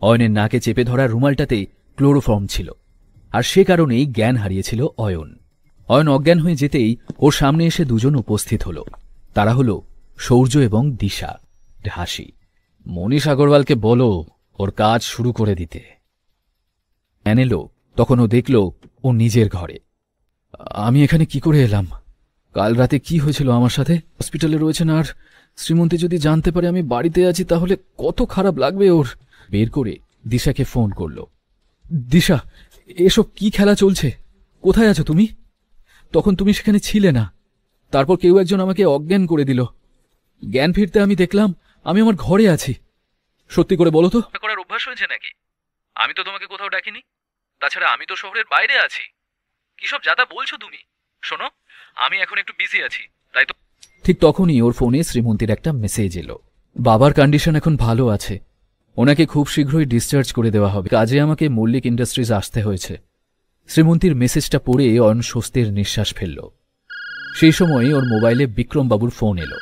অয়নের নাকে চেপে ধরা রুমালটাতে ক্লোরোফর্ম ছিল, আর সে কারণেই জ্ঞান হারিয়েছিল অয়ন। অয়ন অজ্ঞান হয়ে যেতেই ওর সামনে এসে দুজন উপস্থিত হল। তারা হল সৌর্য এবং দিশা। হাসি। মনীষ আগরওয়ালকে বলো ওর কাজ শুরু করে দিতে। জ্ঞান এলো তখন ও দেখল ও নিজের ঘরে। আমি এখানে কি করে এলাম? কাল রাতে কি হয়েছিল আমার সাথে? হসপিটালে রয়েছেন, আর শ্রীমন্তী যদি জানতে পারে আমি বাড়িতে আছি তাহলে কত খারাপ লাগবে ওর। বের করে দিশাকে ফোন করল। দিশা, এসব কি খেলা চলছে? কোথায় আছো তুমি? তখন তুমি সেখানে ছিলে না। তারপর কেউ একজন আমাকে অজ্ঞান করে দিল। জ্ঞান ফিরতে আমি দেখলাম আমি আমার ঘরে আছি। সত্যি করে বলো তো, করার অভ্যাস হয়েছে নাকি? আমি তো তোমাকে কোথাও ডাকিনি। তাছাড়া আমি তো শহরের বাইরে আছি। কিসব যাতা বলছো তুমি? শোনো, আমি এখন একটু বিজি আছি, তাই তো। ঠিক তখনই ওর ফোনে শ্রীমন্তীর একটা মেসেজ এলো। বাবার কন্ডিশন এখন ভালো আছে, ওনাকে খুব শীঘ্রই ডিসচার্জ করে দেওয়া হবে। কাজে আমাকে মল্লিক ইন্ডাস্ট্রিজ আসতে হয়েছে। শ্রীমন্তীর মেসেজটা পড়ে অয়ন স্বস্তির নিঃশ্বাস ফেলল। সেই সময় ওর মোবাইলে বিক্রমবাবুর ফোন এলো।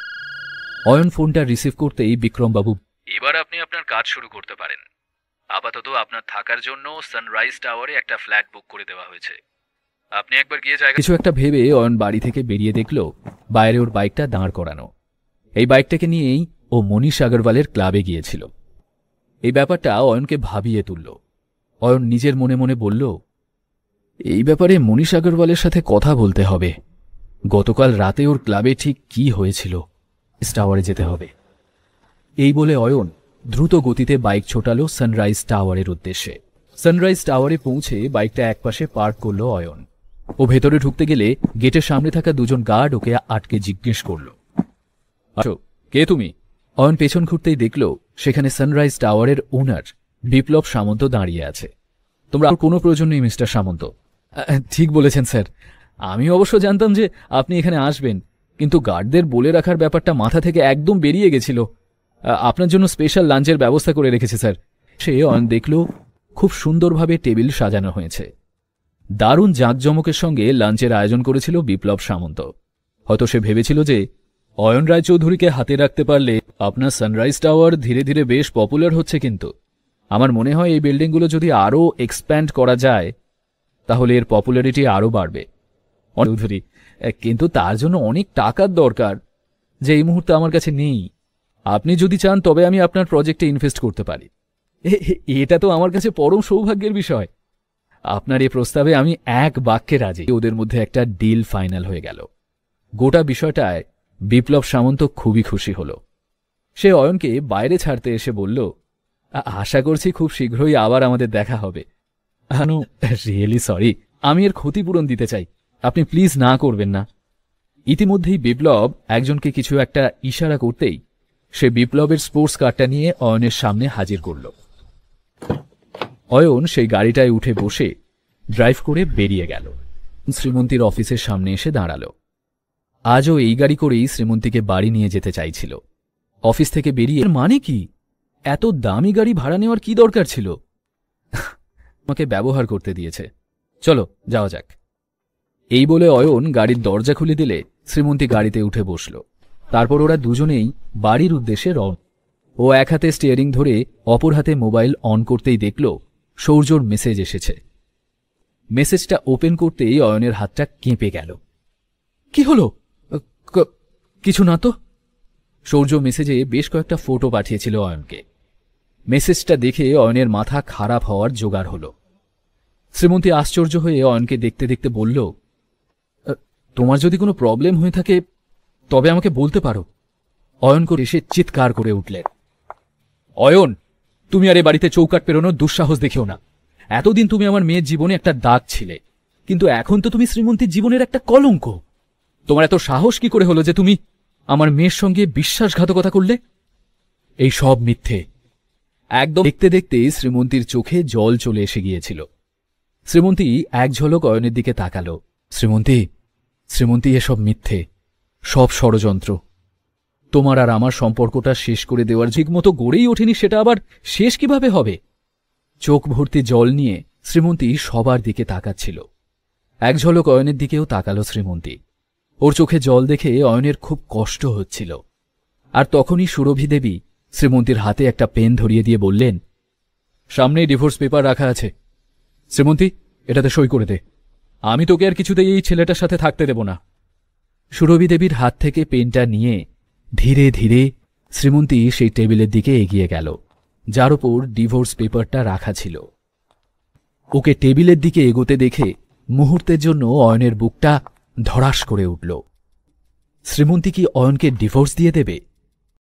অয়ন ফোনটা রিসিভ করতেই বিক্রমবাবু, এবার আপনি আপনার কাজ শুরু করতে পারেন। আপাতত আপনার থাকার জন্য সানরাইজ টাওয়ারে একটা ফ্ল্যাট বুক করে দেওয়া হয়েছে। আপনি একবার গিয়ে জায়গা। কিছু একটা ভেবে অয়ন বাড়ি থেকে বেরিয়ে দেখল বাইরে ওর বাইকটা দাঁড় করানো। এই বাইকটাকে নিয়েই ও মনীষ আগরওয়ালের ক্লাবে গিয়েছিল। এই ব্যাপারটা অয়নকে ভাবিয়ে তুলল। অয়ন নিজের মনে মনে বলল, এই ব্যাপারে মনীষ আগরওয়ালের সাথে কথা বলতে হবে। গতকাল রাতে ওর ক্লাবে ঠিক কি হয়েছিল। টাওয়ারে যেতে হবে। এই বলে অয়ন দ্রুত গতিতে বাইক ছোটালো সানরাইজ টাওয়ারের উদ্দেশ্যে। সানরাইজ টাওয়ারে পৌঁছে বাইকটা একপাশে পার্ক করল অয়ন। ও ভেতরে ঢুকতে গেলে গেটের সামনে থাকা দুজন গার্ড ওকে আটকে জিজ্ঞেস করল, আচ্ছা কে তুমি? অয়ন পেছন ঘুরতেই দেখল সেখানে সানরাইজ টাওয়ারের ওনার বিপ্লব সামন্ত দাঁড়িয়ে আছে। তোমরা কোনো প্রয়োজন নেই মিস্টার সামন্ত। ঠিক বলেছেন স্যার, আমি অবশ্য জানতাম যে আপনি এখানে আসবেন, কিন্তু গার্ডদের বলে রাখার ব্যাপারটা মাথা থেকে একদম বেরিয়ে গেছিল। আপনার জন্য স্পেশাল লাঞ্চের ব্যবস্থা করে রেখেছে স্যার। সে অয়ন দেখল খুব সুন্দরভাবে টেবিল সাজানো হয়েছে। দারুণ জাঁকজমকের সঙ্গে লাঞ্চের আয়োজন করেছিল বিপ্লব সামন্ত। হয়তো সে ভেবেছিল যে অয়ন রায়চৌধুরীকে হাতে রাখতে পারলে আপনার সানরাইজ টাওয়ার ধীরে ধীরে বেশ পপুলার হচ্ছে, কিন্তু আমার মনে হয় এই বিল্ডিংগুলো যদি আরও এক্সপ্যান্ড করা যায় তাহলে এর পপুলারিটি আরও বাড়বে। চৌধুরী, কিন্তু তার জন্য অনেক টাকার দরকার, যে এই মুহূর্তে আমার কাছে নেই। আপনি যদি চান তবে আমি আপনার প্রজেক্টে ইনভেস্ট করতে পারি। এটা তো আমার কাছে পরম সৌভাগ্যের বিষয়। আপনার এই প্রস্তাবে আমি এক বাক্যে রাজি। ওদের মধ্যে একটা ডিল ফাইনাল হয়ে গেল। গোটা বিষয়টায় বিপ্লব সামন্ত খুবই খুশি হল। সে অয়নকে বাইরে ছাড়তে এসে বলল, আশা করছি খুব শীঘ্রই আবার আমাদের দেখা হবে। আনু, রিয়েলি সরি, আমি এর ক্ষতিপূরণ দিতে চাই, আপনি প্লিজ না করবেন না। ইতিমধ্যেই বিপ্লব একজনকে কিছু একটা ইশারা করতেই সে বিপ্লবের স্পোর্টস কারটা নিয়ে অয়নের সামনে হাজির করল। অয়ন সেই গাড়িটায় উঠে বসে ড্রাইভ করে বেরিয়ে গেল। শ্রীমন্তীর অফিসের সামনে এসে দাঁড়াল। আজও এই গাড়ি করেই শ্রীমন্তীকে বাড়ি নিয়ে যেতে চাইছিল। অফিস থেকে বেরিয়ে, মানে কি এত দামি গাড়ি ভাড়া নেওয়ার কি দরকার ছিল? আমাকে ব্যবহার করতে দিয়েছে, চলো যাওয়া যাক। এই বলে অয়ন গাড়ির দরজা খুলে দিলে শ্রীমন্তী গাড়িতে উঠে বসল। তারপর ওরা দুজনেই বাড়ির উদ্দেশ্যে রওনা। ও এক হাতে স্টিয়ারিং ধরে অপর হাতে মোবাইল অন করতেই দেখল সৌর্যর মেসেজ এসেছে। মেসেজটা ওপেন করতেই অয়নের হাতটা কেঁপে গেল। কি হলো? কিছু না তো। সৌর্য মেসেজে বেশ কয়েকটা ফটো পাঠিয়েছিল অয়নকে। মেসেজটা দেখে অয়নের মাথা খারাপ হওয়ার জোগাড় হল। শ্রীমন্তী আশ্চর্য হয়ে অয়নকে দেখতে দেখতে বলল, তোমার যদি কোনো প্রবলেম হয়ে থাকে তবে আমাকে বলতে পারো। অয়ন করে এসে চিৎকার করে উঠলেন, অয়ন, তুমি আর এ বাড়িতে চৌকাট পেরোনোর দুঃসাহস দেখেও না। এতদিন তুমি আমার মেয়ের জীবনে একটা দাগ ছিলে, কিন্তু এখন তো তুমি শ্রীমন্তীর জীবনের একটা কলঙ্ক। তোমার এত সাহস কি করে হলো যে তুমি আমার মেয়ের সঙ্গে বিশ্বাসঘাতকতা করলে? এই সব মিথ্যে। একদম। দেখতে দেখতে শ্রীমন্তীর চোখে জল চলে এসে গিয়েছিল। শ্রীমন্তী এক ঝলক অয়নের দিকে তাকাল। শ্রীমন্তী, শ্রীমন্তী, এসব মিথ্যে, সব ষড়যন্ত্র। তোমার আর আমার সম্পর্কটা শেষ করে দেওয়ার ঠিকমতো গড়েই ওঠেনি, সেটা আবার শেষ কিভাবে হবে? চোখ ভর্তি জল নিয়ে শ্রীমন্তী সবার দিকে তাকাচ্ছিল। এক ঝলক অয়নের দিকেও তাকাল শ্রীমন্তী। ওর চোখে জল দেখে অয়নের খুব কষ্ট হচ্ছিল। আর তখনই সুরভি দেবী শ্রীমন্তীর হাতে একটা পেন ধরিয়ে দিয়ে বললেন, সামনেই ডিভোর্স পেপার রাখা আছে। শ্রীমন্তী, এটাতে সই করে দে। আমি তোকে আর কিছুতেই এই ছেলেটার সাথে থাকতে দেব না। সুরভি দেবীর হাত থেকে পেনটা নিয়ে ধীরে ধীরে শ্রীমন্তী সেই টেবিলের দিকে এগিয়ে গেল, যার উপর ডিভোর্স পেপারটা রাখা ছিল। ওকে টেবিলের দিকে এগোতে দেখে মুহূর্তের জন্য অয়নের বুকটা ধড়াস করে উঠল। শ্রীমন্তী কি অয়নকে ডিভোর্স দিয়ে দেবে?